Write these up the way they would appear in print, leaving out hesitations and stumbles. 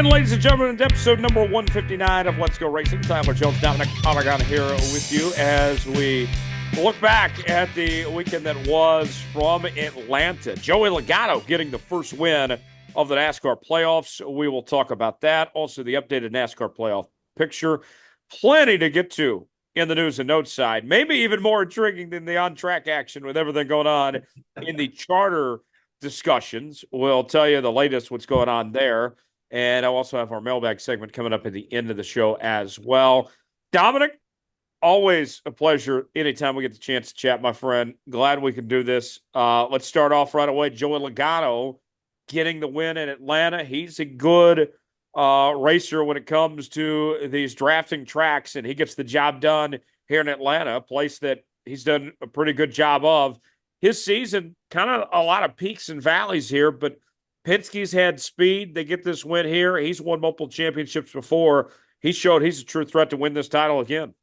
in, ladies and gentlemen, to episode number 159 of Let's Go Racing. Tyler Jones, Dominic Aragon here with you as we look back at the weekend that was from Atlanta. Joey Logano getting the first win of the NASCAR playoffs. We will talk about that. Also, the updated NASCAR playoff picture. Plenty to get to in the news and notes side. Maybe even more intriguing than the on-track action with everything going on in the charter discussions. We'll tell you the latest, what's going on there. And I'll also have our mailbag segment coming up at the end of the show as well. Dominic, always a pleasure anytime we get the chance to chat, my friend. Glad we can do this. Let's start off right away. Joey Logano getting the win in Atlanta. He's a good racer when it comes to these drafting tracks, and he gets the job done here in Atlanta, a place that he's done a pretty good job of. His season, kind of a lot of peaks and valleys here, but Penske's had speed. They get this win here. He's won multiple championships before. He showed he's a true threat to win this title again.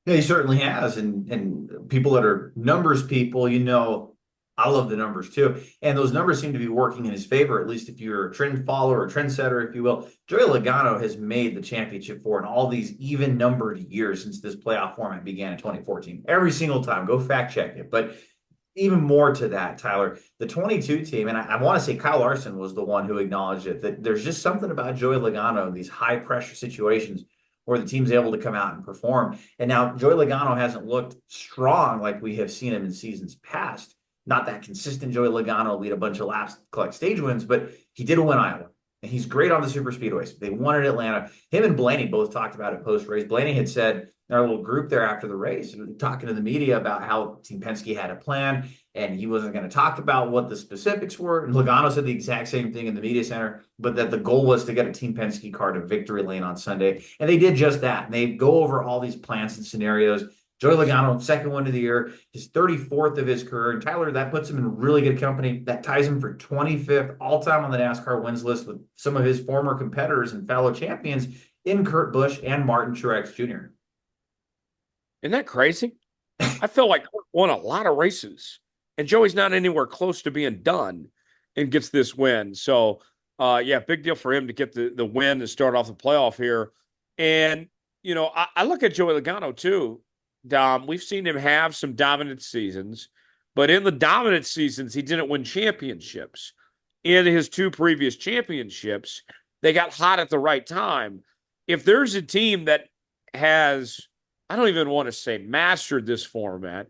Yeah, he certainly has. And people that are numbers people, I love the numbers too. And those numbers seem to be working in his favor, at least if you're a trend follower or trendsetter, if you will. Joey Logano has made the championship four in all these even numbered years since this playoff format began in 2014. Every single time. Go fact check it. But even more to that, Tyler, the 22 team, and I want to say Kyle Larson was the one who acknowledged it, that there's just something about Joey Logano in these high pressure situations where the team's able to come out and perform. And now Joey Logano hasn't looked strong like we have seen him in seasons past. Not that consistent Joey Logano lead a bunch of laps, collect stage wins, but he did win Iowa. And he's great on the super speedways. They won at Atlanta. Him and Blaney both talked about it post-race. Blaney had said in our little group there after the race, talking to the media about how Team Penske had a plan, and he wasn't going to talk about what the specifics were. And Logano said the exact same thing in the media center, but that the goal was to get a Team Penske car to victory lane on Sunday. And they did just that. And they go over all these plans and scenarios. Joey Logano, second win of the year, his 34th of his career. And Tyler, that puts him in really good company. That ties him for 25th all-time on the NASCAR wins list with some of his former competitors and fellow champions in Kurt Busch and Martin Truex Jr. Isn't that crazy? I feel like Kurt won a lot of races, and Joey's not anywhere close to being done and gets this win. So, yeah, big deal for him to get the win and start off the playoff here. And, I look at Joey Logano too. Dom, we've seen him have some dominant seasons, but in the dominant seasons, he didn't win championships. In his two previous championships, they got hot at the right time. If there's a team that has, I don't even want to say mastered this format,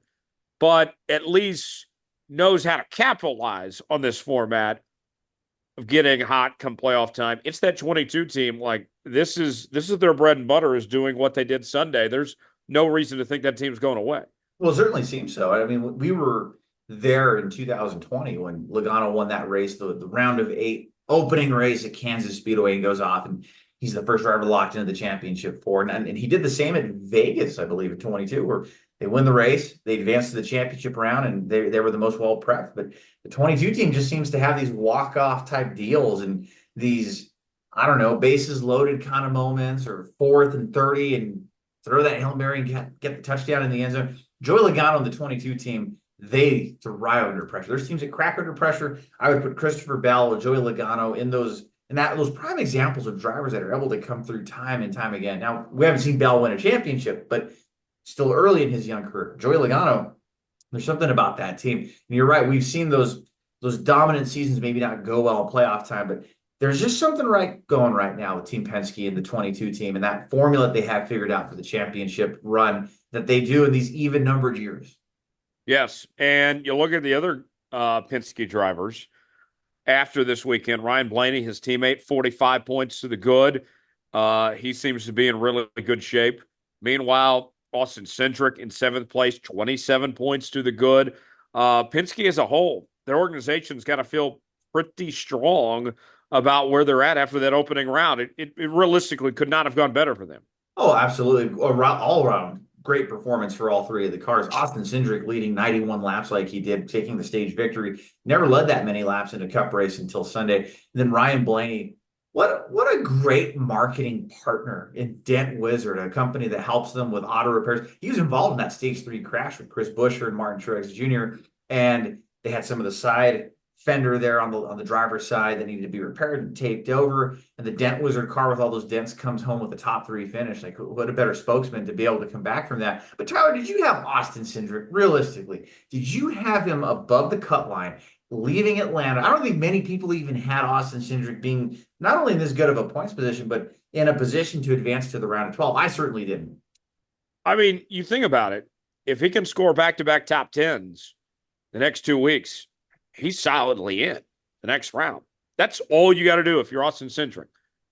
but at least knows how to capitalize on this format of getting hot come playoff time, it's that 22 team. Like, this is their bread and butter, is doing what they did Sunday. There's no reason to think that team's going away. Well, it certainly seems so. I mean, we were there in 2020 when Logano won that race, the round of 8 opening race at Kansas Speedway, and goes off, and he's the first driver locked into the championship four. And he did the same at Vegas, I believe, at 22, where they win the race, they advance to the championship round, and they were the most well prepped. But the 22 team just seems to have these walk-off type deals and these, I don't know, bases loaded kind of moments, or 4th and 30, and throw that Hail Mary and get the touchdown in the end zone. Joey Logano and the 22 team, they thrive under pressure. There's teams that crack under pressure. I would put Christopher Bell or Joey Logano in those prime examples of drivers that are able to come through time and time again. Now, we haven't seen Bell win a championship, but still early in his young career. Joey Logano, there's something about that team. And you're right, we've seen those dominant seasons maybe not go well in playoff time, but there's just something going right now with Team Penske and the 22 team and that formula that they have figured out for the championship run that they do in these even numbered years. Yes, and you look at the other Penske drivers after this weekend. Ryan Blaney, his teammate, 45 points to the good. He seems to be in really good shape. Meanwhile, Austin Cindric in 7th place, 27 points to the good. Penske as a whole, their organization's got to feel pretty strong about where they're at after that opening round. It realistically could not have gone better for them. Oh, absolutely. All around great performance for all three of the cars. Austin Cindric leading 91 laps like he did, taking the stage victory. Never led that many laps in a cup race until Sunday. And then Ryan Blaney, what a great marketing partner in Dent Wizard, a company that helps them with auto repairs. He was involved in that stage 3 crash with Chris Buescher and Martin Truex Jr. And they had some of the side fender there on the driver's side that needed to be repaired and taped over. And the dent wizard car with all those dents comes home with a top 3 finish. Like, what a better spokesman to be able to come back from that. But Tyler, did you have Austin Cindric realistically? Did you have him above the cut line, leaving Atlanta? I don't think many people even had Austin Cindric being not only in this good of a points position, but in a position to advance to the round of 12. I certainly didn't. I mean, you think about it. If he can score back-to-back top tens the next 2 weeks, he's solidly in the next round. That's all you got to do if you're Austin Cindric.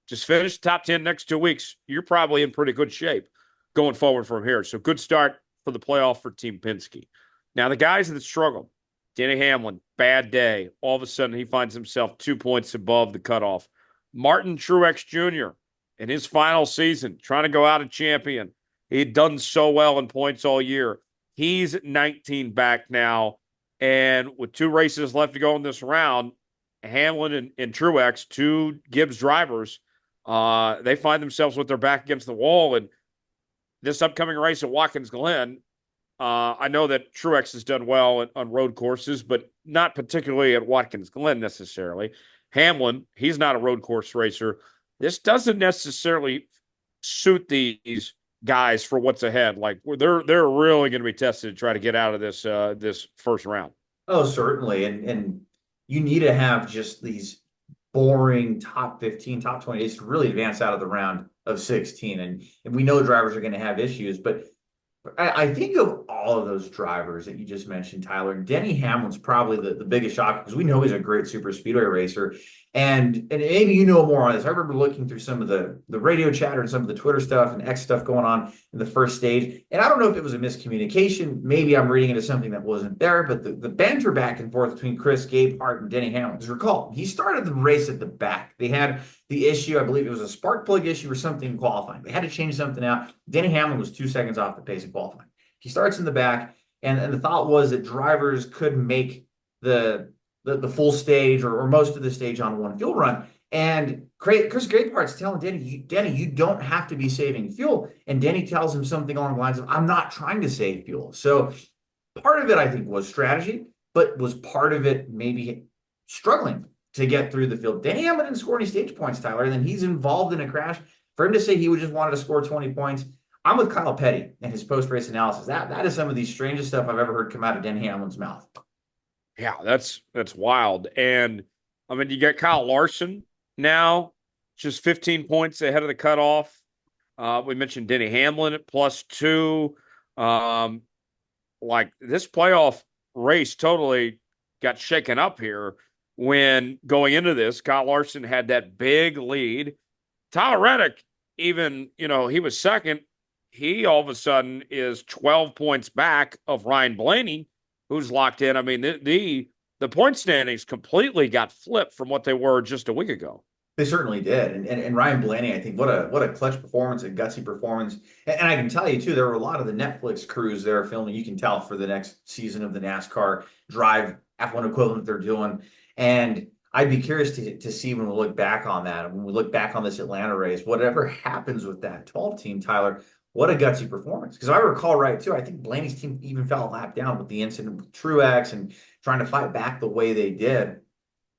Just finish top 10 next 2 weeks. You're probably in pretty good shape going forward from here. So good start for the playoff for Team Penske. Now, the guys that struggled, Denny Hamlin, bad day. All of a sudden, he finds himself 2 points above the cutoff. Martin Truex Jr. in his final season, trying to go out a champion. He'd done so well in points all year. He's 19 back now. And with 2 races left to go in this round, Hamlin and Truex, 2 Gibbs drivers, they find themselves with their back against the wall. And this upcoming race at Watkins Glen, I know that Truex has done well on road courses, but not particularly at Watkins Glen necessarily. Hamlin, he's not a road course racer. This doesn't necessarily suit these guys for what's ahead. Like they're really going to be tested to try to get out of this first round. Oh, certainly. And you need to have just these boring top 15, top 20 days to really advance out of the round of 16. And we know drivers are going to have issues, but I think of all of those drivers that you just mentioned, Tyler, Denny Hamlin's probably the biggest shock because we know he's a great super speedway racer. And maybe you know more on this. I remember looking through some of the radio chatter and some of the Twitter stuff and X stuff going on in the first stage. And I don't know if it was a miscommunication. Maybe I'm reading into something that wasn't there, but the banter back and forth between Chris Gabehart and Denny Hamlin. Because recall, he started the race at the back. They had the issue, I believe it was a spark plug issue or something in qualifying. They had to change something out. Denny Hamlin was 2 seconds off the pace in qualifying. He starts in the back, and the thought was that drivers could make the full stage or most of the stage on one fuel run. And Chris Grapehart's telling Denny, you don't have to be saving fuel. And Denny tells him something along the lines of, I'm not trying to save fuel. So part of it, I think, was strategy, but was part of it maybe struggling to get through the field. Denny Hamlin didn't score any stage points, Tyler, and then he's involved in a crash. For him to say he would just wanted to score 20 points, I'm with Kyle Petty and his post-race analysis. That is some of the strangest stuff I've ever heard come out of Denny Hamlin's mouth. Yeah, that's wild. And I mean, you got Kyle Larson now, just 15 points ahead of the cutoff. We mentioned Denny Hamlin at +2. Like this playoff race totally got shaken up here when going into this, Kyle Larson had that big lead. Tyler Reddick, even, he was second. He all of a sudden is 12 points back of Ryan Blaney, who's locked in. I mean, the point standings completely got flipped from what they were just a week ago. They certainly did. And Ryan Blaney, I think, what a clutch performance, a gutsy performance. And I can tell you, too, there were a lot of the Netflix crews there filming, you can tell, for the next season of the NASCAR Drive F1 equivalent they're doing. And I'd be curious to see when we look back on that, when we look back on this Atlanta race, whatever happens with that 12 team, Tyler, what a gutsy performance. Because I recall right, too, I think Blaney's team even fell a lap down with the incident with Truex and trying to fight back the way they did.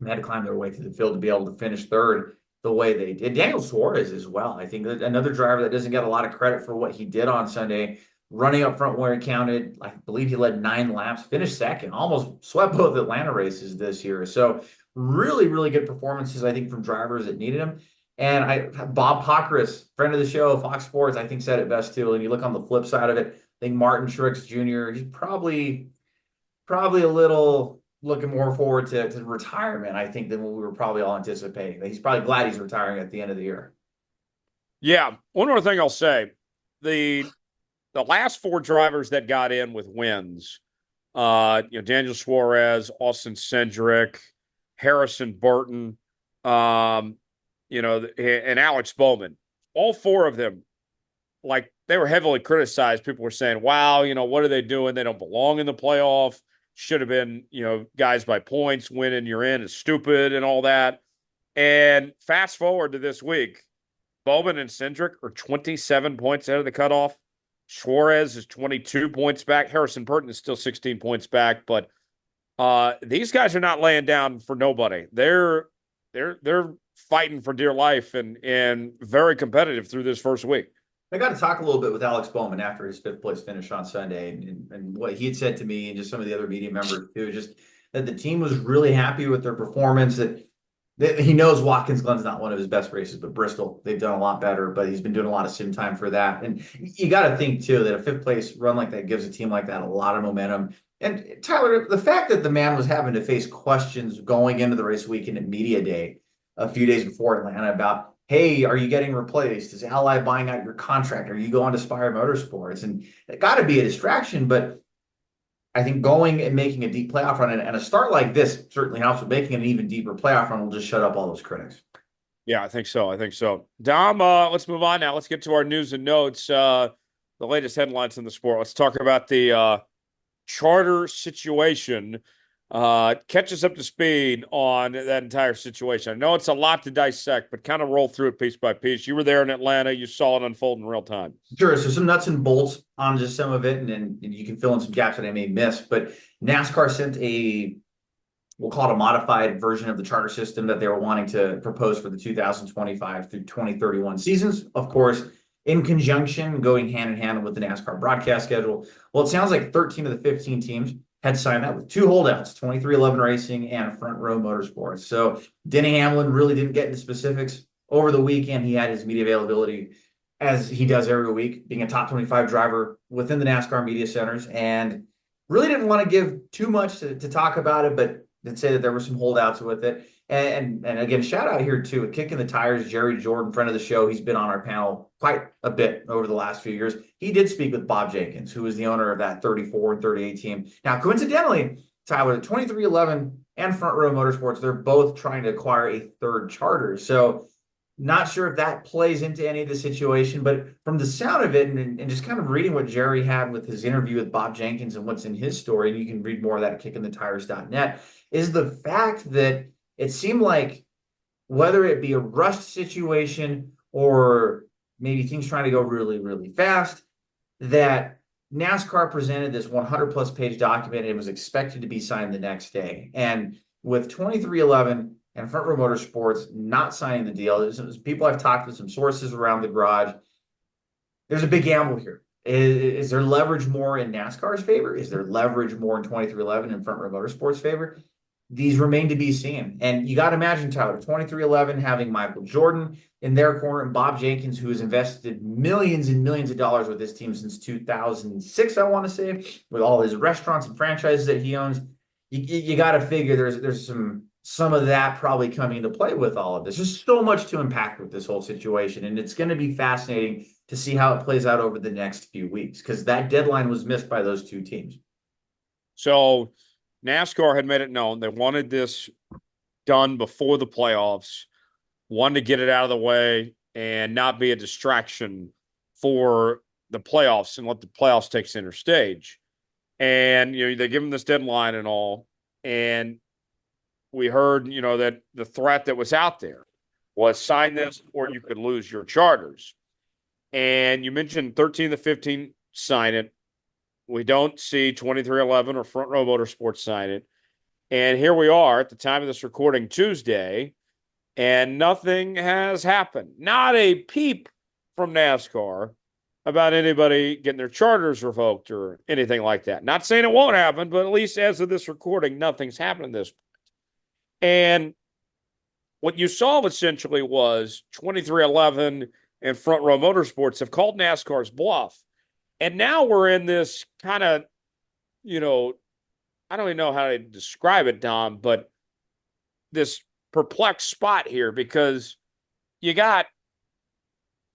They had to climb their way through the field to be able to finish third the way they did. Daniel Suarez as well. I think another driver that doesn't get a lot of credit for what he did on Sunday, running up front where he counted. I believe he led 9 laps, finished second, almost swept both Atlanta races this year. So really, really good performances, I think, from drivers that needed him. And Bob Pockrass, friend of the show, Fox Sports, I think said it best too. And you look on the flip side of it, I think Martin Truex Jr., he's probably a little looking more forward to retirement, I think, than what we were probably all anticipating. He's probably glad he's retiring at the end of the year. Yeah. One more thing I'll say. The last 4 drivers that got in with wins, Daniel Suarez, Austin Cindric, Harrison Burton, and Alex Bowman, all 4 of them, like, they were heavily criticized. People were saying, wow, what are they doing? They don't belong in the playoff. Should have been, guys by points, winning you're in is stupid and all that. And fast forward to this week, Bowman and Cindric are 27 points ahead of the cutoff. Suarez is 22 points back. Harrison Burton is still 16 points back, but These guys are not laying down for nobody. They're fighting for dear life and very competitive through this first week. I got to talk a little bit with Alex Bowman after his fifth place finish on Sunday, and what he had said to me and just some of the other media members too, just that the team was really happy with their performance. That he knows Watkins Glen's not one of his best races, but Bristol, they've done a lot better, but he's been doing a lot of sim time for that. And you got to think too that a fifth place run like that gives a team like that a lot of momentum. And Tyler, the fact that the man was having to face questions going into the race weekend at media day a few days before Atlanta about, hey, are you getting replaced? Is Ally buying out your contract? Are you going to Spire Motorsports? And it got to be a distraction, but I think going and making a deep playoff run and a start like this certainly helps, with making an even deeper playoff run will just shut up all those critics. Yeah, I think so. I think so. Dom, let's move on now. Let's get to our news and notes. The latest headlines in the sport. Let's talk about the charter situation. Catch us up to speed on that entire situation. I know it's a lot to dissect, but kind of roll through it piece by piece. You were there in Atlanta. You saw it unfold in real time. Sure. So some nuts and bolts on just some of it, and then you can fill in some gaps that I may miss. But NASCAR sent we'll call it a modified version of the charter system that they were wanting to propose for the 2025 through 2031 seasons. Of course, in conjunction, going hand in hand with the NASCAR broadcast schedule. Well, it sounds like 13 of the 15 teams had signed that with two holdouts, 2311 Racing and Front Row Motorsports. So Denny Hamlin really didn't get into specifics over the weekend. He had his media availability as he does every week, being a top 25 driver within the NASCAR media centers, and really didn't want to give too much to talk about it, but did say that there were some holdouts with it. And again, shout out here too, Kicking the Tires, Jerry Jordan, friend of the show. He's been on our panel quite a bit over the last few years. He did speak with Bob Jenkins, who is the owner of that 34 and 38 team. Now, coincidentally, Tyler, 2311 and Front Row Motorsports, they're both trying to acquire a third charter. So not sure if that plays into any of the situation, but from the sound of it and just kind of reading what Jerry had with his interview with Bob Jenkins and what's in his story, and you can read more of that at kickingthetires.net, is the fact that it seemed like whether it be a rushed situation or maybe things trying to go really, really fast, that NASCAR presented this 100 plus page document and it was expected to be signed the next day. And with 2311 and Front Row Motorsports not signing the deal, there's people I've talked with, some sources around the garage, there's a big gamble here. Is there leverage more in NASCAR's favor? Is there leverage more in 2311 and Front Row Motorsports' favor? These remain to be seen. And you got to imagine, Tyler, 2311 having Michael Jordan in their corner and Bob Jenkins, who has invested millions and millions of dollars with this team since 2006, I want to say, with all his restaurants and franchises that he owns. You got to figure there's some of that probably coming into play with all of this. There's so much to unpack with this whole situation, and it's going to be fascinating to see how it plays out over the next few weeks, because that deadline was missed by those two teams. So NASCAR had made it known they wanted this done before the playoffs, wanted to get it out of the way and not be a distraction for the playoffs and let the playoffs take center stage. And, they give them this deadline and all. And we heard, that the threat that was out there was sign this or you could lose your charters. And you mentioned 13 to 15 sign it. We don't see 2311 or Front Row Motorsports sign it. And here we are at the time of this recording, Tuesday, and nothing has happened. Not a peep from NASCAR about anybody getting their charters revoked or anything like that. Not saying it won't happen, but at least as of this recording, nothing's happened at this point. And what you saw essentially was 2311 and Front Row Motorsports have called NASCAR's bluff. And now we're in this kind of, I don't even know how to describe it, Dom, but this perplexed spot here, because you got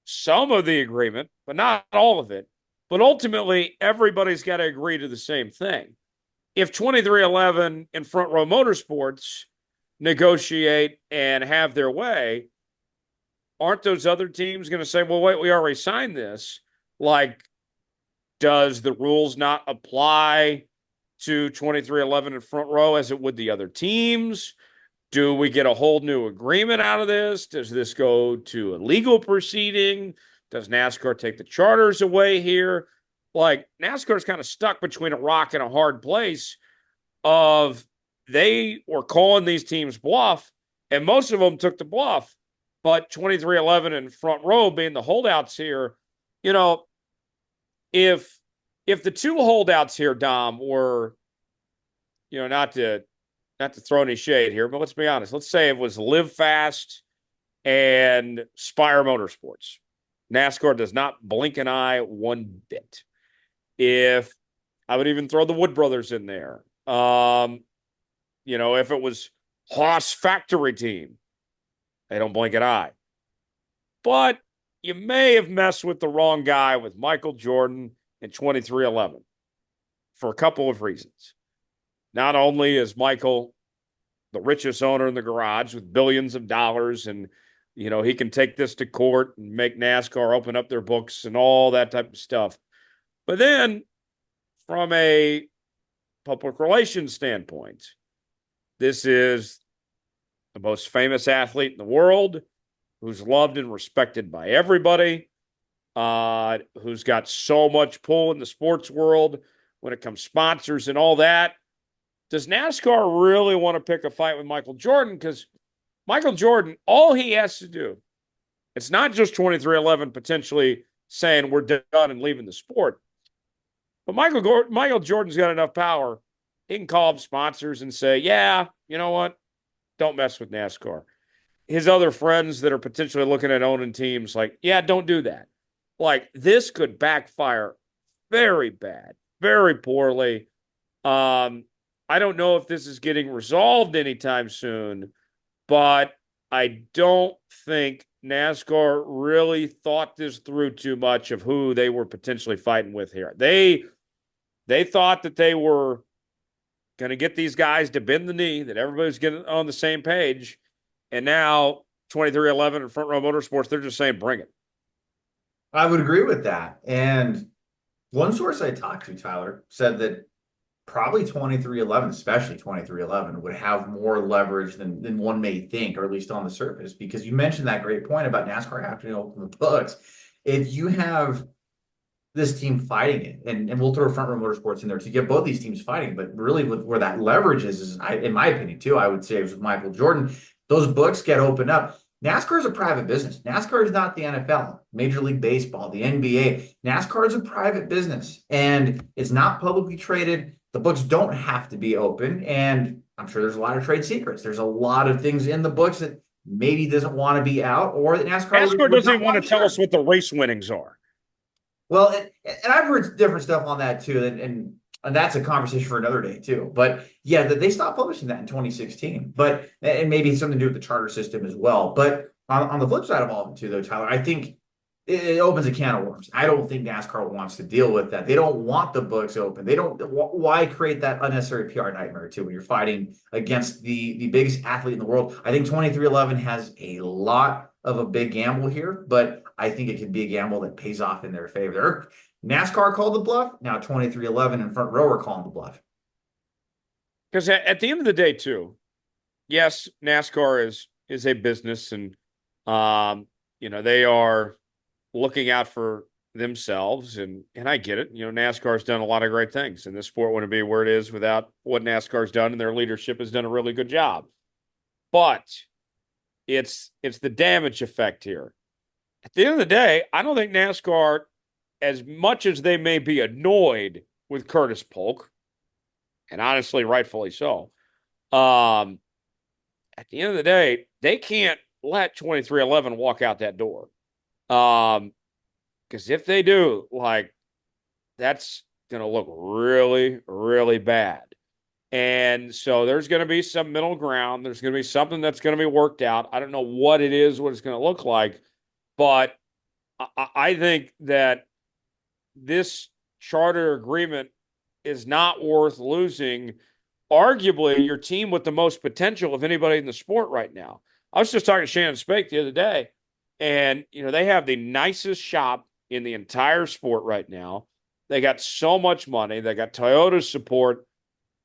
some of the agreement, but not all of it. But ultimately, everybody's got to agree to the same thing. If 2311 and Front Row Motorsports negotiate and have their way, aren't those other teams going to say, well, wait, we already signed this? Like, does the rules not apply to 2311 and Front Row as it would the other teams? Do we get a whole new agreement out of this? Does this go to a legal proceeding? Does NASCAR take the charters away here? Like, NASCAR's kind of stuck between a rock and a hard place of they were calling these teams bluff, and most of them took the bluff. But 23-11 and Front Row being the holdouts here, you know, if the two holdouts here, Dom, were, not to throw any shade here, but let's be honest. Let's say it was Live Fast and Spire Motorsports. NASCAR does not blink an eye one bit. If I would even throw the Wood Brothers in there. If it was Haas Factory Team, they don't blink an eye. But you may have messed with the wrong guy with Michael Jordan in 23-11 for a couple of reasons. Not only is Michael the richest owner in the garage with billions of dollars, and he can take this to court and make NASCAR open up their books and all that type of stuff. But then from a public relations standpoint, this is the most famous athlete in the world, who's loved and respected by everybody, who's got so much pull in the sports world when it comes to sponsors and all that. Does NASCAR really want to pick a fight with Michael Jordan? Because Michael Jordan, all he has to do, it's not just 23-11 potentially saying we're done and leaving the sport. But Michael Jordan's got enough power. He can call up sponsors and say, yeah, you know what? Don't mess with NASCAR. His other friends that are potentially looking at owning teams, like, yeah, don't do that. Like, this could backfire very bad, very poorly. I don't know if this is getting resolved anytime soon, but I don't think NASCAR really thought this through too much of who they were potentially fighting with here. They thought that they were going to get these guys to bend the knee, that everybody's getting on the same page. And now 23-11 and Front Row Motorsports, they're just saying, bring it. I would agree with that. And one source I talked to, Tyler, said that probably 23-11, especially 23-11, would have more leverage than one may think, or at least on the surface, because you mentioned that great point about NASCAR having to open the books. If you have this team fighting it, and we'll throw Front Row Motorsports in there to get both these teams fighting, but really where that leverage is in my opinion too, I would say it was with Michael Jordan, those books get opened up. NASCAR is a private business. NASCAR is not the NFL, Major League Baseball, the NBA. NASCAR is a private business, and it's not publicly traded. The books don't have to be open, and I'm sure there's a lot of trade secrets. There's a lot of things in the books that maybe doesn't want to be out, or that NASCAR doesn't even want to tell us what the race winnings are. Well, and I've heard different stuff on that too, and that's a conversation for another day too. But yeah, they stopped publishing that in 2016. But and maybe it's something to do with the charter system as well. But on the flip side of all of it too, though, Tyler, I think it opens a can of worms. I don't think NASCAR wants to deal with that. They don't want the books open. They don't. Why create that unnecessary PR nightmare too when you're fighting against the biggest athlete in the world? I think 23-11 has a lot of a big gamble here, but I think it could be a gamble that pays off in their favor. NASCAR called the bluff. Now 23-11 and Front Row are calling the bluff. Because at the end of the day, too, yes, NASCAR is a business, and they are looking out for themselves, and I get it. NASCAR's done a lot of great things, and this sport wouldn't be where it is without what NASCAR's done, and their leadership has done a really good job. But it's the damage effect here. At the end of the day, I don't think NASCAR, as much as they may be annoyed with Curtis Polk, and honestly, rightfully so, at the end of the day, they can't let 23-11 walk out that door. Because if they do, that's going to look really, really bad. And so there's going to be some middle ground. There's going to be something that's going to be worked out. I don't know what it is, what it's going to look like, but I think that this charter agreement is not worth losing. Arguably, your team with the most potential of anybody in the sport right now. I was just talking to Shannon Spake the other day, and they have the nicest shop in the entire sport right now. They got so much money. They got Toyota's support.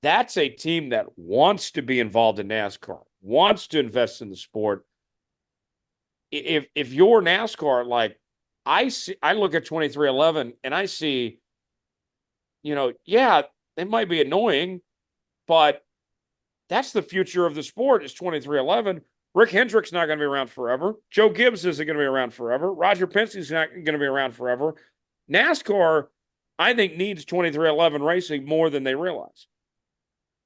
That's a team that wants to be involved in NASCAR, wants to invest in the sport. If you're NASCAR, I look at 23-11 and I see, yeah, they might be annoying, but That's the future of the sport is 2311. Rick Hendrick's not going to be around forever. Joe Gibbs isn't going to be around forever. Roger Penske's not going to be around forever. NASCAR, I think, needs 2311 racing more than they realize.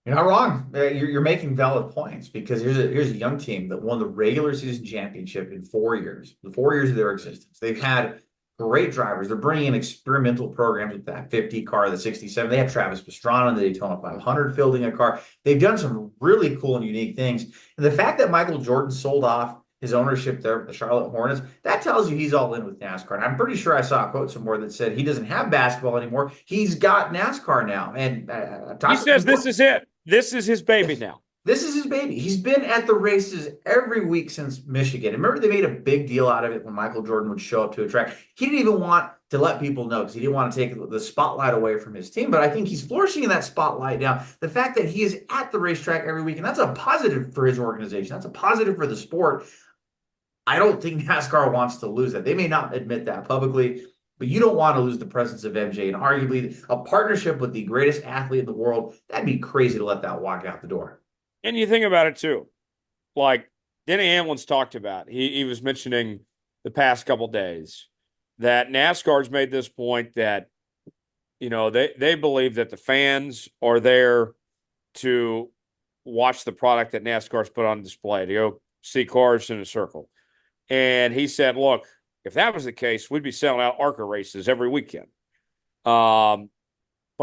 You're not wrong. You're making valid points because here's a young team that won the regular season championship in 4 years, the 4 years of their existence. They've had great drivers. They're bringing in experimental programs with that 50 car, the 67. They have Travis Pastrana in the Daytona 500 fielding a car. They've done some really cool and unique things. And the fact that Michael Jordan sold off his ownership there with the Charlotte Hornets, that tells you he's all in with NASCAR. And I'm pretty sure I saw a quote somewhere that said he doesn't have basketball anymore. He's got NASCAR now. And he says this is it. This is his baby now. This is his baby. He's been at the races every week since Michigan. Remember, they made a big deal out of it when Michael Jordan would show up to a track. He didn't even want to let people know because he didn't want to take the spotlight away from his team. But I think he's flourishing in that spotlight now. The fact that he is at the racetrack every week, and that's a positive for his organization. That's a positive for the sport. I don't think NASCAR wants to lose that. They may not admit that publicly, but you don't want to lose the presence of MJ and arguably a partnership with the greatest athlete in the world. That'd be crazy to let that walk out the door. And you think about it too. Like Denny Hamlin's talked about, he was mentioning the past couple days that NASCAR's made this point that, they believe that the fans are there to watch the product that NASCAR's put on display, to go see cars in a circle. And he said, look, if that was the case, we'd be selling out ARCA races every weekend. But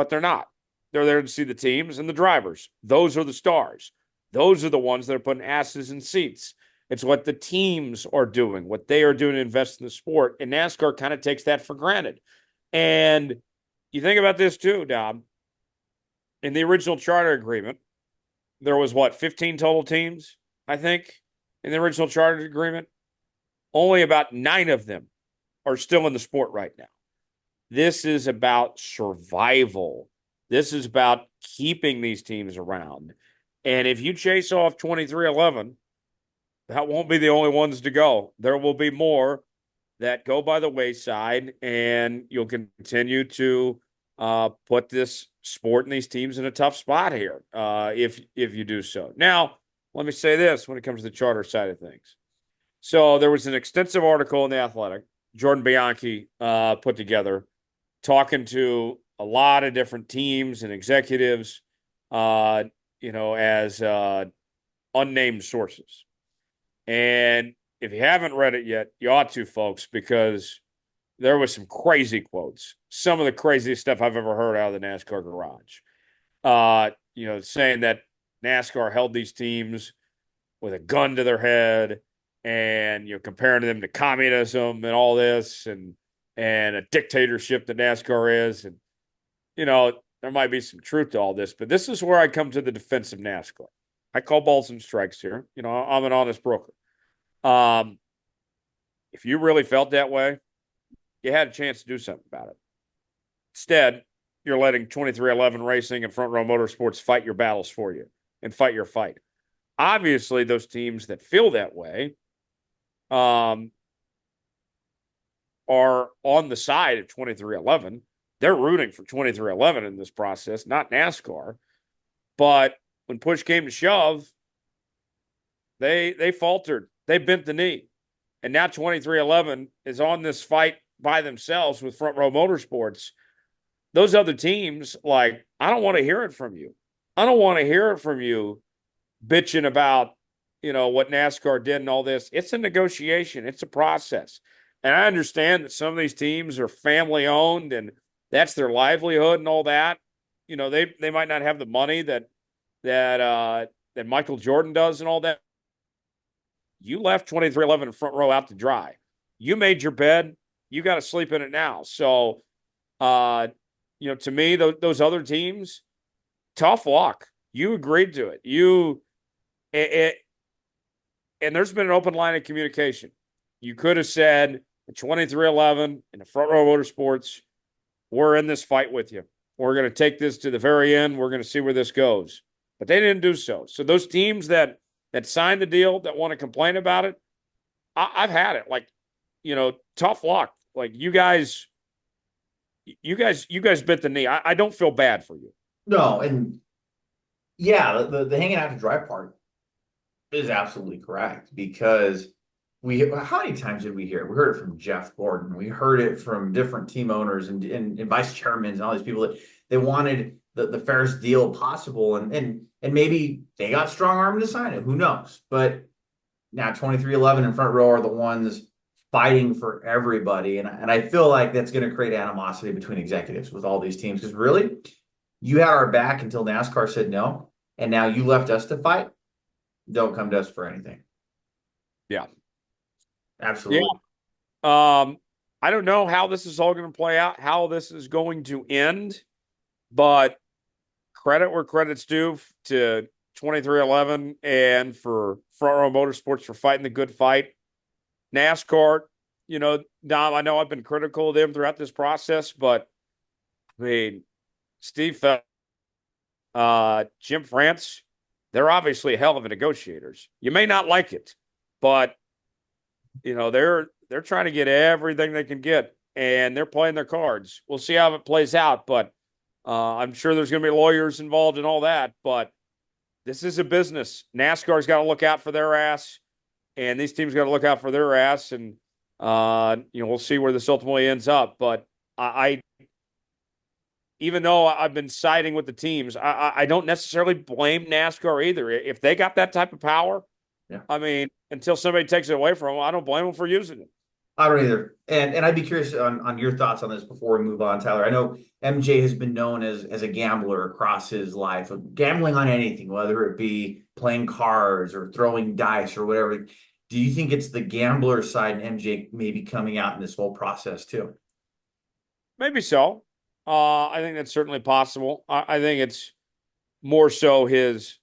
they're not. They're there to see the teams and the drivers. Those are the stars. Those are the ones that are putting asses in seats. It's what the teams are doing, what they are doing to invest in the sport. And NASCAR kind of takes that for granted. And you think about this too, Dom. In the original charter agreement, there was 15 total teams, I think, in the original charter agreement. Only about 9 of them are still in the sport right now. This is about survival. This is about keeping these teams around. And if you chase off 2311, that won't be the only ones to go. There will be more that go by the wayside, and you'll continue to put this sport and these teams in a tough spot here if you do so. Now, let me say this when it comes to the charter side of things. So there was an extensive article in The Athletic, Jordan Bianchi put together, talking to a lot of different teams and executives, as unnamed sources. And if you haven't read it yet, you ought to, folks, because there was some crazy quotes, some of the craziest stuff I've ever heard out of the NASCAR garage. Saying that NASCAR held these teams with a gun to their head and, comparing them to communism and all this and a dictatorship that NASCAR is. And, there might be some truth to all this, but this is where I come to the defense of NASCAR. I call balls and strikes here. I'm an honest broker. If you really felt that way, you had a chance to do something about it. Instead, you're letting 2311 Racing and Front Row Motorsports fight your battles for you and fight your fight. Obviously, those teams that feel that way are on the side of 2311. They're rooting for 2311 in this process, not NASCAR. But when push came to shove, they faltered. They bent the knee. And now 2311 is on this fight by themselves with Front Row Motorsports. Those other teams, I don't want to hear it from you. I don't want to hear it from you bitching about, what NASCAR did and all this. It's a negotiation. It's a process. And I understand that some of these teams are family owned and that's their livelihood and all that. They might not have the money that Michael Jordan does and all that. You left 2311 Front Row out to dry. You made your bed. You got to sleep in it now. So, to me, those other teams, tough luck. You agreed to it. And there's been an open line of communication. You could have said, 2311 and the Front Row Motorsports, we're in this fight with you. We're going to take this to the very end. We're going to see where this goes. But they didn't do so. So those teams that signed the deal, that want to complain about it, I've had it. Tough luck. You guys bit the knee. I don't feel bad for you. No, and Yeah, the hanging out to dry part is absolutely correct because how many times did we hear it? We heard it from Jeff Gordon. We heard it from different team owners and vice chairmen and all these people that they wanted the fairest deal possible. And maybe they got strong armed to sign it. Who knows? But now 2311 and Front Row are the ones fighting for everybody. And I feel like that's going to create animosity between executives with all these teams. Because really, you had our back until NASCAR said no. And now you left us to fight. Don't come to us for anything. Yeah. Yeah. Absolutely. I don't know how this is all going to play out, how this is going to end, but credit where credit's due to 2311 and for Front Row Motorsports for fighting the good fight. NASCAR, Dom, I know I've been critical of them throughout this process, but I mean, Steve, Jim France, they're obviously a hell of a negotiators. You may not like it, but they're trying to get everything they can get, and they're playing their cards. We'll see how it plays out, but I'm sure there's going to be lawyers involved in all that. But this is a business. NASCAR's got to look out for their ass, and these teams got to look out for their ass. And we'll see where this ultimately ends up. But I even though I've been siding with the teams, I don't necessarily blame NASCAR either. If they got that type of power, Yeah. I mean, until somebody takes it away from them, I don't blame them for using it. I don't either. And I'd be curious on your thoughts on this before we move on, Tyler. I know MJ has been known as a gambler across his life, of gambling on anything, whether it be playing cards or throwing dice or whatever. Do you think it's the gambler side and MJ maybe coming out in this whole process too? Maybe so. I think that's certainly possible. I think it's more so his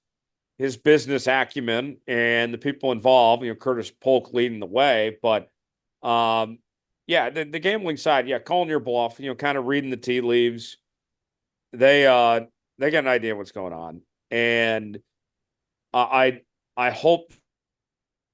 business acumen and the people involved. Curtis Polk leading the way, but yeah, the gambling side, yeah, calling your bluff. Kind of reading the tea leaves. They got an idea what's going on, and I hope it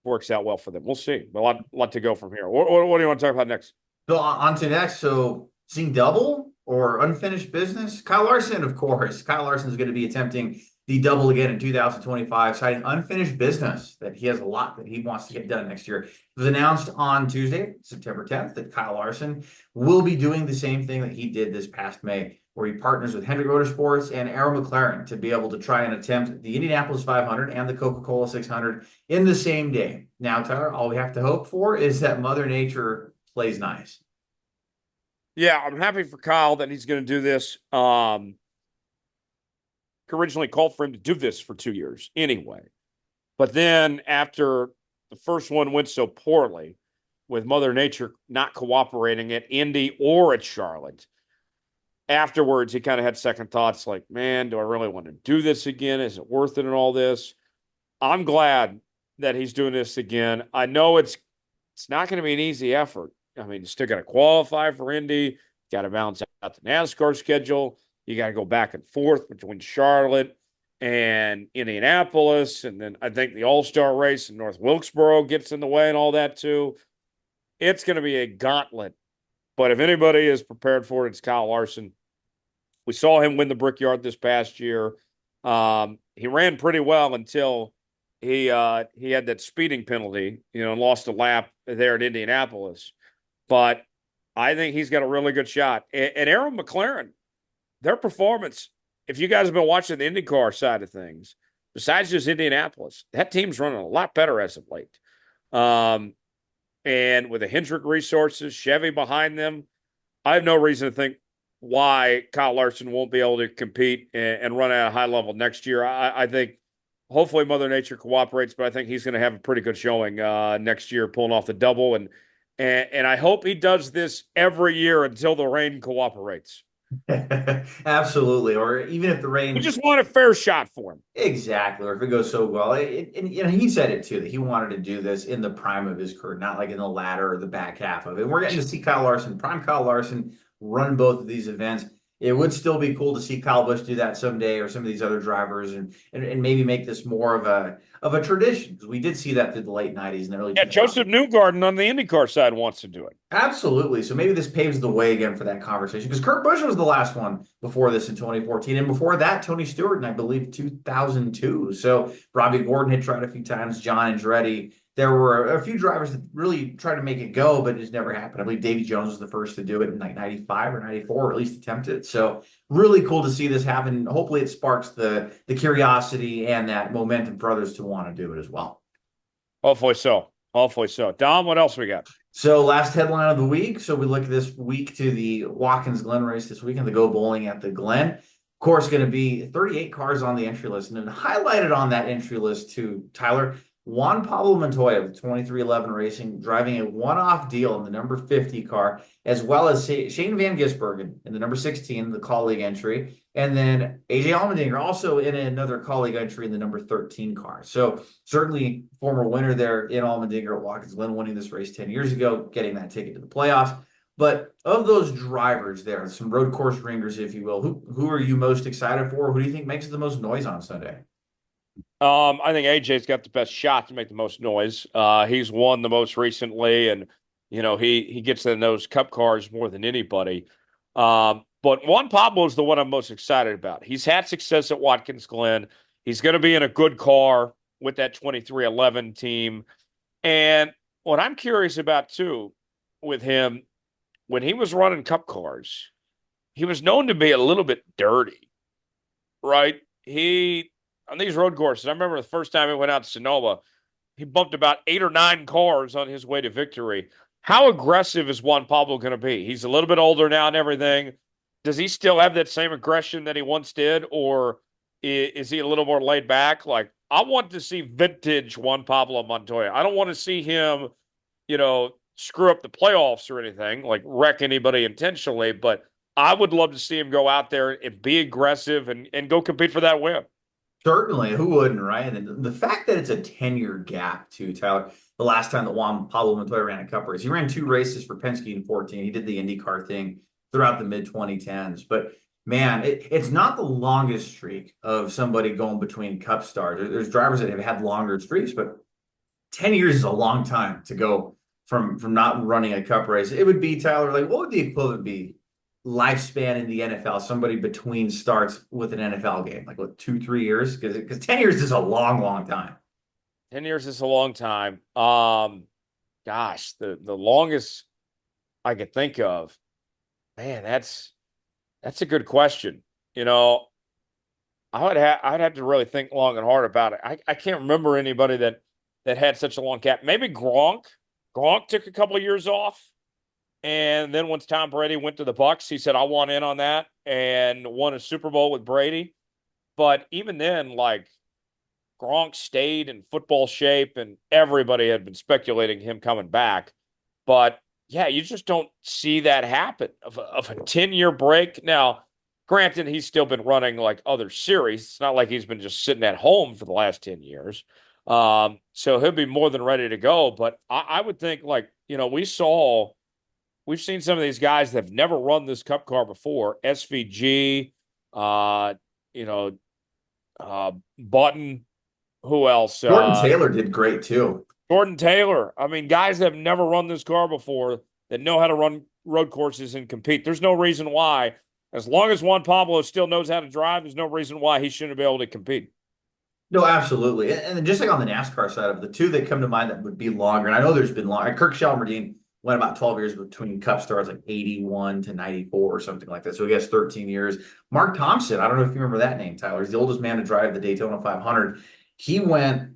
works out well for them. We'll see. A lot to go from here. What do you want to talk about next? So on to next. So seeing double or unfinished business? Kyle Larson, of course. Kyle Larson is going to be attempting the double again in 2025, citing unfinished business, that he has a lot that he wants to get done next year. It was announced on Tuesday, September 10th, that Kyle Larson will be doing the same thing that he did this past May, where he partners with Hendrick Motorsports and Arrow McLaren to be able to try and attempt the Indianapolis 500 and the Coca-Cola 600 in the same day. Now, Tyler, all we have to hope for is that Mother Nature plays nice. Yeah, I'm happy for Kyle that he's going to do this. Originally called for him to do this for 2 years anyway. But then after the first one went so poorly, with Mother Nature not cooperating at Indy or at Charlotte, afterwards he kind of had second thoughts like, man, do I really want to do this again? Is it worth it and all this? I'm glad that he's doing this again. I know it's not going to be an easy effort. I mean, you still got to qualify for Indy, got to balance out the NASCAR schedule. You got to go back and forth between Charlotte and Indianapolis. And then I think the All-Star race in North Wilkesboro gets in the way and all that too. It's going to be a gauntlet. But if anybody is prepared for it, it's Kyle Larson. We saw him win the Brickyard this past year. He ran pretty well until he had that speeding penalty, and lost a lap there at Indianapolis. But I think he's got a really good shot. And Arrow McLaren, their performance, if you guys have been watching the IndyCar side of things, besides just Indianapolis, that team's running a lot better as of late. And with the Hendrick resources, Chevy behind them, I have no reason to think why Kyle Larson won't be able to compete and run at a high level next year. I think hopefully Mother Nature cooperates, but I think he's going to have a pretty good showing next year, pulling off the double. And I hope he does this every year until the rain cooperates. Absolutely. Or even if the rain. We just want a fair shot for him. Exactly. Or if it goes so well. And he said it too, that he wanted to do this in the prime of his career, not like in the latter or the back half of it. And we're getting to see Kyle Larson, prime Kyle Larson, run both of these events. It would still be cool to see Kyle Busch do that someday, or some of these other drivers, and maybe make this more of a tradition, because we did see that through the late '90s and the early Yeah, 2000s. Joseph Newgarden on the IndyCar side wants to do it. Absolutely. So maybe this paves the way again for that conversation, because Kurt Busch was the last one before this in 2014, and before that Tony Stewart in, I believe, 2002. So Robbie Gordon had tried a few times, John Andretti. There were a few drivers that really tried to make it go, but it just never happened. I believe Davy Jones was the first to do it in like 95 or 94, or at least attempt it. So really cool to see this happen. Hopefully it sparks the curiosity and that momentum for others to want to do it as well. Hopefully so. Hopefully so. Dom, what else we got? So last headline of the week. So we look this week to the Watkins Glen race this weekend, the Go Bowling at the Glen. Of course, going to be 38 cars on the entry list. And then highlighted on that entry list to Tyler, Juan Pablo Montoya of 2311 Racing, driving a one-off deal in the number 50 car, as well as Shane Van Gisbergen in the number 16, the colleague entry. And then AJ Allmendinger also in another colleague entry in the number 13 car. So certainly former winner there in Allmendinger at Watkins Glen, winning this race 10 years ago, getting that ticket to the playoffs. But of those drivers there, some road course ringers, if you will, who are you most excited for? Who do you think makes the most noise on Sunday? I think AJ's got the best shot to make the most noise. He's won the most recently, and he gets in those Cup cars more than anybody. But Juan Pablo is the one I'm most excited about. He's had success at Watkins Glen. He's going to be in a good car with that 2311 team. And what I'm curious about too with him, when he was running Cup cars, he was known to be a little bit dirty, right? He On these road courses, I remember the first time he went out to Sonoma, he bumped about 8 or 9 cars on his way to victory. How aggressive is Juan Pablo going to be? He's a little bit older now and everything. Does he still have that same aggression that he once did, or is he a little more laid back? Like, I want to see vintage Juan Pablo Montoya. I don't want to see him, screw up the playoffs or anything, like wreck anybody intentionally, but I would love to see him go out there and be aggressive and go compete for that win. Certainly, who wouldn't, right? And the fact that it's a 10-year gap too, Tyler. The last time that Juan Pablo Montoya ran a Cup race, he ran 2 races for Penske in 14. He did the IndyCar thing throughout the mid 2010s. But man, it's not the longest streak of somebody going between Cup stars. There's drivers that have had longer streaks, but 10 years is a long time to go from not running a Cup race. It would be, Tyler, like, what would the equivalent be lifespan in the NFL, somebody between starts with an NFL game, like what, 2, 3 years? Because 10 years is a long, long time. 10 years is a long time. Gosh, the longest I could think of, man, that's a good question. I'd have to really think long and hard about it. I can't remember anybody that had such a long gap. Maybe Gronk. Gronk took a couple of years off. And then once Tom Brady went to the Bucs, he said, I want in on that, and won a Super Bowl with Brady. But even then, like, Gronk stayed in football shape, and everybody had been speculating him coming back. But yeah, you just don't see that happen of a 10-year break. Now, granted, he's still been running like other series. It's not like he's been just sitting at home for the last 10 years. So he'll be more than ready to go. But I would think, like, we've seen some of these guys that have never run this Cup car before. SVG, Button. Who else? Jordan Taylor did great too. Jordan Taylor. I mean, guys that have never run this car before that know how to run road courses and compete. There's no reason why, as long as Juan Pablo still knows how to drive, there's no reason why he shouldn't be able to compete. No, absolutely. And then just like on the NASCAR side of the two that come to mind that would be longer, and I know there's been longer. Kirk Shelmerdine went about 12 years between Cup stars, like 81 to 94 or something like that. So he has 13 years. Mark Thompson, I don't know if you remember that name, Tyler. He's the oldest man to drive the Daytona 500. He went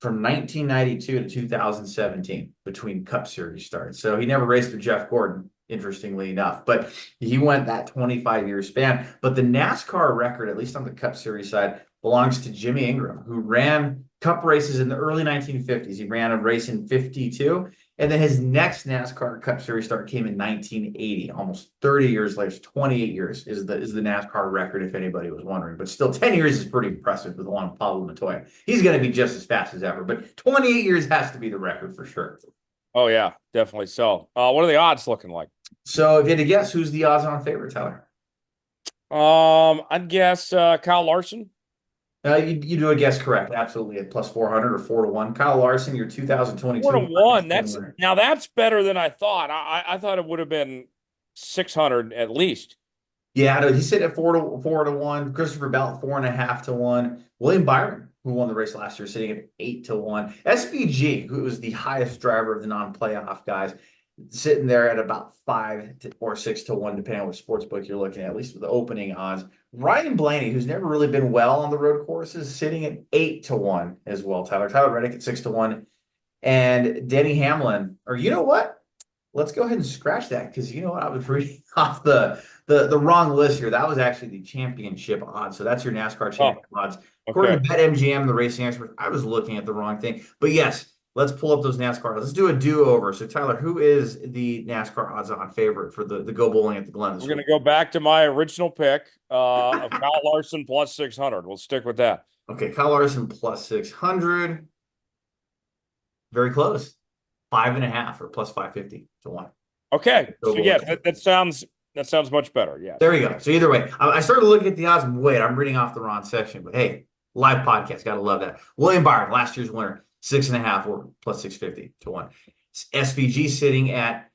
from 1992 to 2017 between Cup Series starts. So he never raced with Jeff Gordon, interestingly enough, but he went that 25-year span. But the NASCAR record, at least on the Cup Series side, belongs to Jimmy Ingram, who ran Cup races in the early 1950s. He ran a race in 52. And then his next NASCAR Cup Series start came in 1980, almost 30 years later. 28 years is the NASCAR record, if anybody was wondering. But still, 10 years is pretty impressive with Juan Pablo Montoya. He's going to be just as fast as ever, but 28 years has to be the record for sure. Oh, yeah, definitely so. What are the odds looking like? So if you had to guess, who's the odds-on favorite, Tyler? I'd guess Kyle Larson. You do a guess correct. Absolutely. At plus 400 or 4-1. Kyle Larson, your Four 2022 to Watkins one. Glen That's winner. now that's better than I thought. I thought it would have been 600 at least. Yeah, no, he's sitting at 4-1. Christopher Bell 4.5 to 1. William Byron, who won the race last year, sitting at 8 to 1. SVG, who was the highest driver of the non-playoff guys, sitting there at about or 6 to 1, depending on which sports book you're looking at least with the opening odds. Ryan Blaney, who's never really been well on the road courses, sitting at 8 to 1 as well. Tyler Reddick at 6 to 1, and Denny Hamlin. Or you know what? Let's go ahead and scratch that because you know what? I was reading off the wrong list here. That was actually the championship odds. So that's your NASCAR Oh, championship odds. According okay. to BetMGM, the racing expert, I was looking at the wrong thing. But yes, let's pull up those NASCAR odds. Let's do a do-over. So Tyler, who is the NASCAR odds on favorite for the Go Bowling at the Glen We're this gonna week? go back to my original pick of Kyle Larson plus 600. We'll stick with that. Okay, Kyle Larson plus 600. Very close. 5.5 or plus 550 to 1. Okay. Go So yes, Bowling. that sounds much better. Yes. There you go. So either way, I started looking at the odds and wait, I'm reading off the wrong section, but hey, live podcast, gotta love that. William Byron, last year's winner, 6.5 or plus 650 to 1. SVG sitting at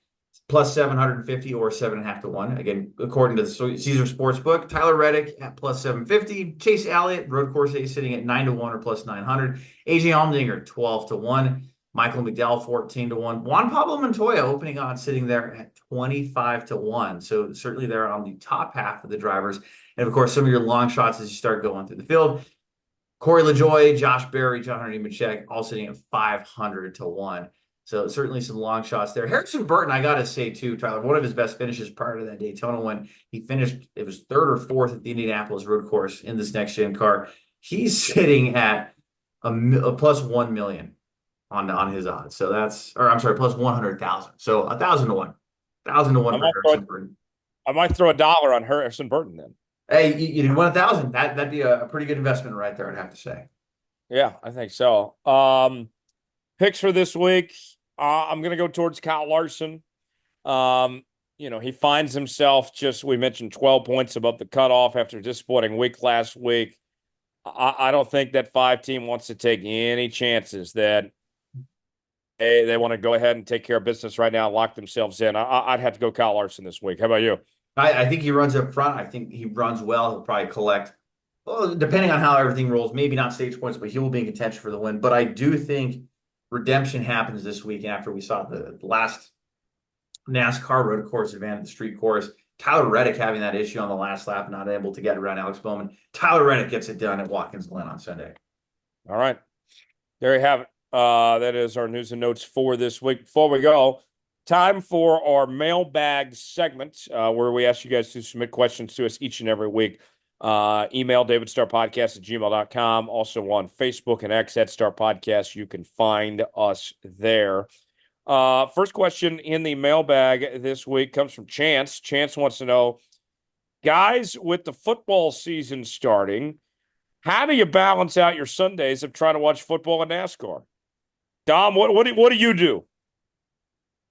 plus 750 or 7.5 to 1. Again, according to the Caesar Sportsbook. Tyler Reddick at plus 750. Chase Elliott, road course A, sitting at 9 to 1 or plus 900. AJ Allmendinger, 12 to 1. Michael McDowell, 14 to 1. Juan Pablo Montoya, opening odds, sitting there at 25 to 1. So certainly they're on the top half of the drivers. And of course, some of your long shots as you start going through the field. Corey LaJoie, Josh Berry, John Hunter Nemechek, all sitting at 500 to 1. So certainly some long shots there. Harrison Burton, I got to say too, Tyler, one of his best finishes prior to that Daytona when he finished, it was third or fourth at the Indianapolis road course in this next gen car. He's sitting at a plus 1 million on his odds. So that's, or I'm sorry, plus 100,000. So 1,000 to 1, 1,000 to 1 I for might throw Harrison Burton. I might throw a dollar on Harrison Burton then. Hey, you did 1,000. That'd be a pretty good investment right there, I'd have to say. Yeah, I think so. Picks for this week. I'm gonna go towards Kyle Larson. Um, he finds himself just we mentioned 12 points above the cutoff after a disappointing week last week. I don't think that 5 team wants to take any chances that they want to go ahead and take care of business right now and lock themselves in. I'd have to go Kyle Larson this week. How about you? I think he runs up front. I think he runs well. He'll probably collect, well, depending on how everything rolls, maybe not stage points, but he will be in contention for the win. But I do think redemption happens this week after we saw the last NASCAR road course event at the street course. Tyler Reddick having that issue on the last lap, not able to get around Alex Bowman. Tyler Reddick gets it done at Watkins Glen on Sunday. All right. There you have it. That is our news and notes for this week. Before we go, time for our mailbag segment where we ask you guys to submit questions to us each and every week. Email davidstarpodcast@gmail.com. Also on Facebook and X at Star Podcast. You can find us there. First question in the mailbag this week comes from Chance. Chance wants to know, guys, with the football season starting, how do you balance out your Sundays of trying to watch football and NASCAR? Dom, what do you do?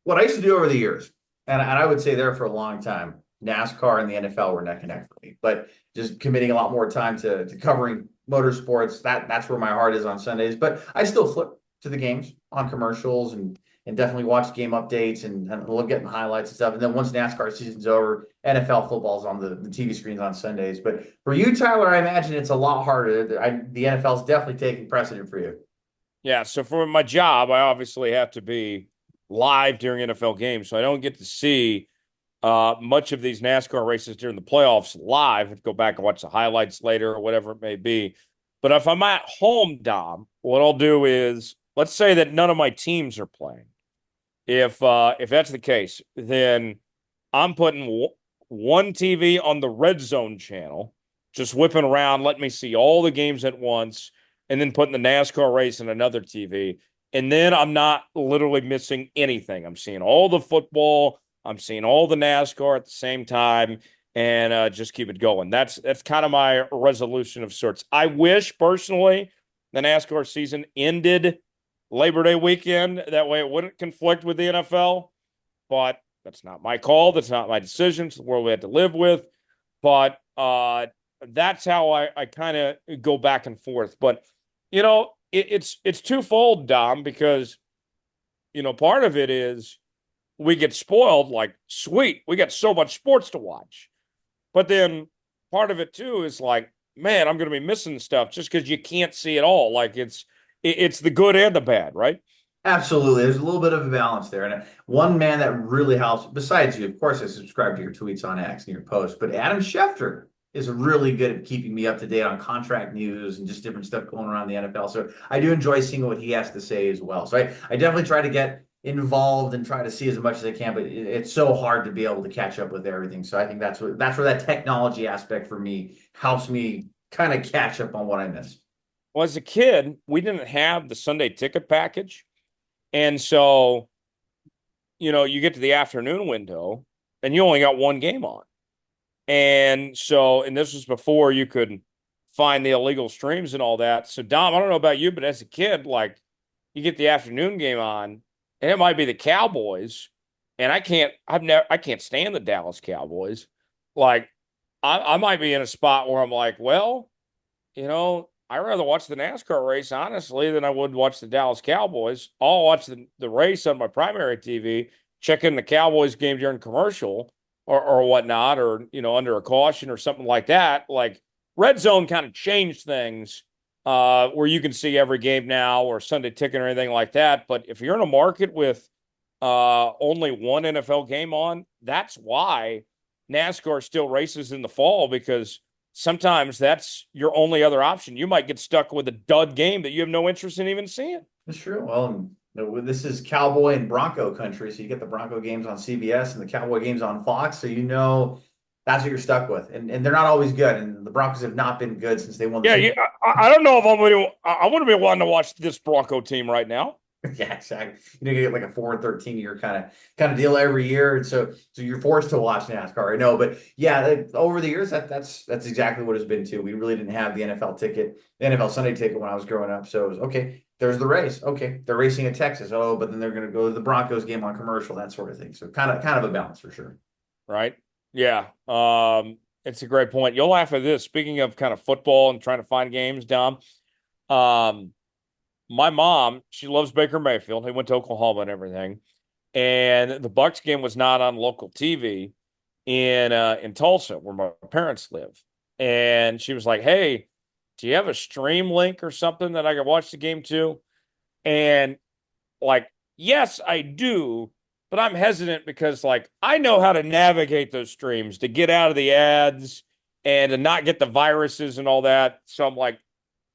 What I used to do over the years, and I would say there for a long time, NASCAR and the NFL were neck and neck for me. But just committing a lot more time to covering motorsports, that's where my heart is on Sundays. But I still flip to the games on commercials and definitely watch game updates and love getting the highlights and stuff. And then once NASCAR season's over, NFL football's on the TV screens on Sundays. But for you, Tyler, I imagine it's a lot harder. The NFL's definitely taking precedent for you. Yeah, so for my job, I obviously have to be live during NFL games, so I don't get to see much of these NASCAR races during the playoffs live. I have to go back and watch the highlights later or whatever it may be. But if I'm at home, Dom, what I'll do is let's say that none of my teams are playing. If that's the case, then I'm putting one TV on the Red Zone channel, just whipping around, letting me see all the games at once, and then putting the NASCAR race in another TV. And then I'm not literally missing anything. I'm seeing all the football, I'm seeing all the NASCAR at the same time, and just keep it going. That's kind of my resolution of sorts. I wish personally the NASCAR season ended Labor Day weekend. That way it wouldn't conflict with the NFL. But that's not my call. That's not my decision. It's the world we have to live with. But Uh, that's how I kind of go back and forth. But it's twofold, Dom, because part of it is we get spoiled. Like, sweet, we got so much sports to watch. But then part of it too is like, man, I'm going to be missing stuff just because you can't see it all. Like it's the good and the bad, right? Absolutely. There's a little bit of a balance there. And one man that really helps, besides you, of course, I subscribe to your tweets on X and your posts, but Adam Schefter is really good at keeping me up to date on contract news and just different stuff going around the NFL. So I do enjoy seeing what he has to say as well. So I definitely try to get involved and try to see as much as I can, but it's so hard to be able to catch up with everything. So I think that's where that technology aspect for me helps me kind of catch up on what I miss. Well, as a kid, we didn't have the Sunday ticket package. And so, you get to the afternoon window and you only got one game on. And so, and this was before you could find the illegal streams and all that. So, Dom, I don't know about you, but as a kid, like, you get the afternoon game on, and it might be the Cowboys, and I can't stand the Dallas Cowboys. Like, I might be in a spot where I'm like, well, I'd rather watch the NASCAR race, honestly, than I would watch the Dallas Cowboys. I'll watch the race on my primary TV, check in the Cowboys game during commercial or whatnot, or, under a caution or something like that. Like, Red Zone kind of changed things where you can see every game now or Sunday ticket or anything like that. But if you're in a market with only one NFL game on, that's why NASCAR still races in the fall, because sometimes that's your only other option. You might get stuck with a dud game that you have no interest in even seeing. That's true. Well, this is Cowboy and Bronco country, so you get the Bronco games on CBS and the Cowboy games on Fox, so that's what you're stuck with, and they're not always good. And the Broncos have not been good since they won the Yeah, Super I don't know if I wouldn't be wanting to watch this Bronco team right now. Bowl. Yeah, exactly. You get like a 4 and 13 year kind of deal every year, and so you're forced to watch NASCAR. I know, but yeah, over the years that's exactly what it's been too. We really didn't have the NFL ticket, the NFL Sunday ticket when I was growing up, so it was okay. There's the race. Okay, they're racing in Texas. Oh, but then they're going to go to the Broncos game on commercial, that sort of thing. So kind of a balance for sure. Right? Yeah. It's a great point. You'll laugh at this. Speaking of kind of football and trying to find games, Dom. Um, my mom, she loves Baker Mayfield. He went to Oklahoma and everything. And the Bucks game was not on local TV in Tulsa, where my parents live. And she was like, "Hey, do you have a stream link or something that I can watch the game to?" And like, yes, I do, but I'm hesitant because like I know how to navigate those streams to get out of the ads and to not get the viruses and all that. So I'm like,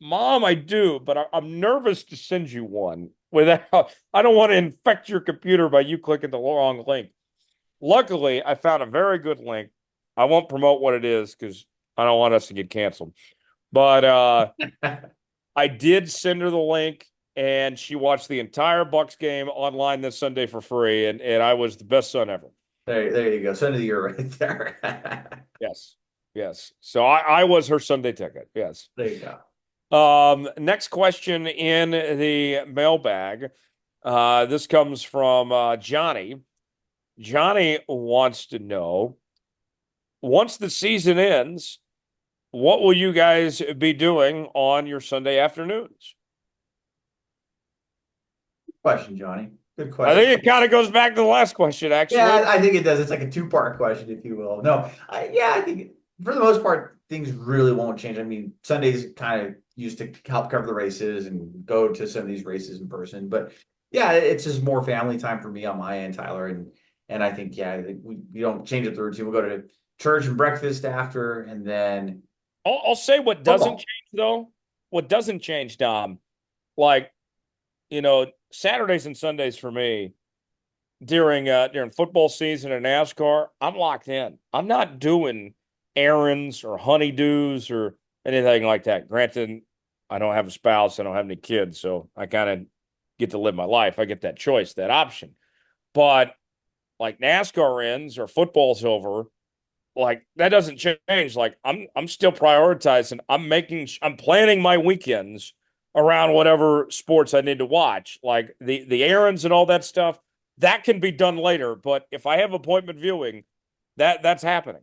Mom, I do, but I'm nervous to send you one without, I don't want to infect your computer by you clicking the wrong link. Luckily, I found a very good link. I won't promote what it is because I don't want us to get canceled. But I did send her the link, and she watched the entire Bucks game online this Sunday for free, and I was the best son ever. There you go. Son of the year right there. Yes, yes. So I was her Sunday ticket. Yes. There you go. Next question in the mailbag. This comes from Johnny. Johnny wants to know, once the season ends, what will you guys be doing on your Sunday afternoons? Question, Johnny. Good I question. think it kind of goes back to the last question, actually. Yeah, I think it does. It's like a two-part question, if you will. No, I think for the most part, things really won't change. I mean, Sundays kind of used to help cover the races and go to some of these races in person. But yeah, it's just more family time for me on my end, Tyler. And I think, yeah, we don't change it the routine. We'll go to church and breakfast after, and then I'll say what doesn't change, though. What doesn't change, Dom, like, Saturdays and Sundays for me during football season and NASCAR, I'm locked in. I'm not doing errands or honeydews or anything like that. Granted, I don't have a spouse, I don't have any kids, so I kind of get to live my life. I get that choice, that option. But like NASCAR ends or football's over, like that doesn't change. Like I'm still prioritizing. I'm planning my weekends around whatever sports I need to watch. Like the errands and all that stuff, that can be done later. But if I have appointment viewing, that's happening.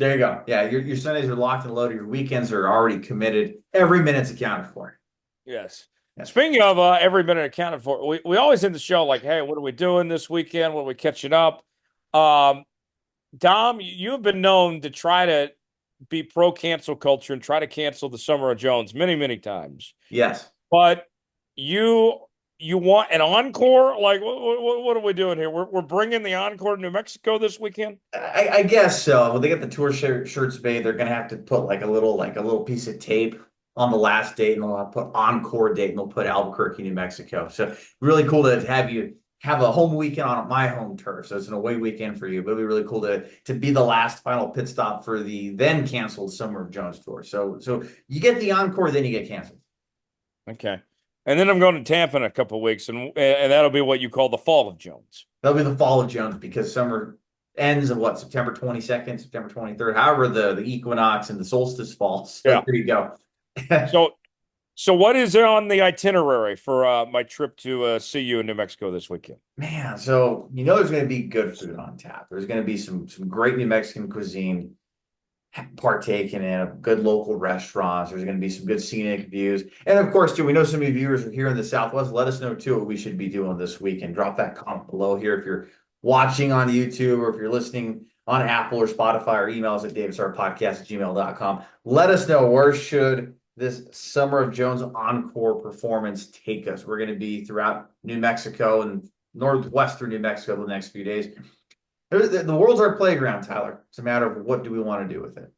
There you go. Yeah, your Sundays are locked and loaded. Your weekends are already committed. Every minute's accounted for. Yes. Yeah. Speaking of every minute accounted for, we always end the show like, hey, what are we doing this weekend? What are we catching up? Dom, you have been known to try to be pro cancel culture and try to cancel the Summer of Jones many, many times. Yes. But you want an encore? Like, what are we doing here? We're bringing the encore to New Mexico this weekend? I guess so. When they get the tour shirts made, they're gonna have to put like a little piece of tape on the last date, and they'll have put encore date, and they'll put Albuquerque, New Mexico. So really cool to have you have a home weekend on my home turf. So it's an away weekend for you, but it'll be really cool to be the last final pit stop for the then canceled Summer of Jones tour. So you get the encore, then you get canceled. Okay. And then I'm going to Tampa in a couple of weeks, and that'll be what you call the fall of Jones. That'll be the fall of Jones because summer ends of what, September 22nd, September 23rd, however the equinox and the solstice falls. So Yeah. there you go. So what is there on the itinerary for my trip to see you in New Mexico this weekend? Man, so there's going to be good food on tap. There's going to be some great New Mexican cuisine partaking in good local restaurants. There's going to be some good scenic views. And of course, too, we know some of you viewers are here in the Southwest. Let us know, too, what we should be doing this weekend. Drop that comment below here if you're watching on YouTube or if you're listening on Apple or Spotify, or email us at davidstarpodcast@gmail.com. Let us know, where should this Summer of Jones encore performance take us? We're going to be throughout New Mexico and northwestern New Mexico the next few days. The world's our playground, Tyler. It's a matter of what do we want to do with it.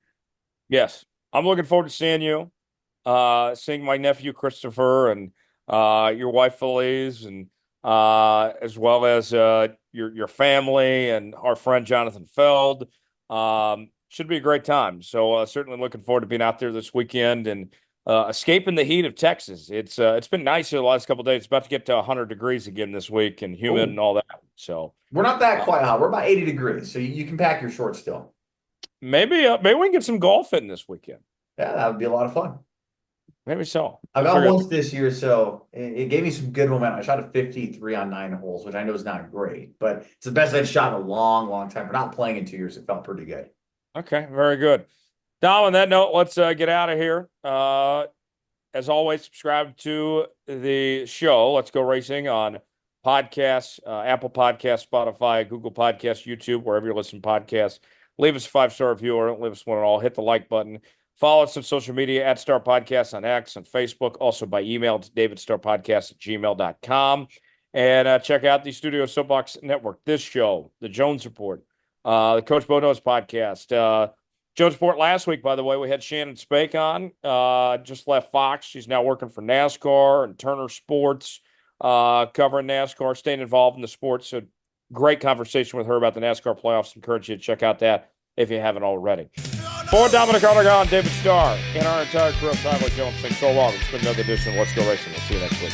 Yes. I'm looking forward to seeing you, seeing my nephew Christopher and your wife Feliz, and as well as your family and our friend Jonathan Feld. Should be a great time. So certainly looking forward to being out there this weekend and escaping the heat of Texas. It's been nice here the last couple of days. It's about to get to 100 degrees again this week and humid and all that. So we're not that quite hot. We're about 80 degrees, so you can pack your shorts still. Maybe we can get some golf in this weekend. Yeah, that would be a lot of fun. Maybe so. I got once this year, so it gave me some good momentum. I shot a 53 on 9 holes, which I know is not great, but it's the best I've shot in a long, long time. For not playing in 2 years, it felt pretty good. Okay, very good. Dom, on that note, let's get out of here. As always, subscribe to the show, Let's Go Racing, on podcasts, Apple Podcasts, Spotify, Google Podcasts, YouTube, wherever you're listening to podcasts. Leave us a 5-star review, or don't leave us one at all. Hit the like button. Follow us on social media at Star Podcast on X, on Facebook, also by email to davidstarpodcast@gmail.com. And check out the Studio Soapbox Network, this show, The Jones Report, the Coach Bo Knows podcast. Jones Report last week, by the way, we had Shannon Spake on. Just left Fox. She's now working for NASCAR and Turner Sports, covering NASCAR, staying involved in the sport. So great conversation with her about the NASCAR playoffs. Encourage you to check out that if you haven't already. For Dominic Aragon, David Starr, and our entire crew of Tyler Jones, thanks so long. It's been another edition of Let's Go Racing. We'll see you next week.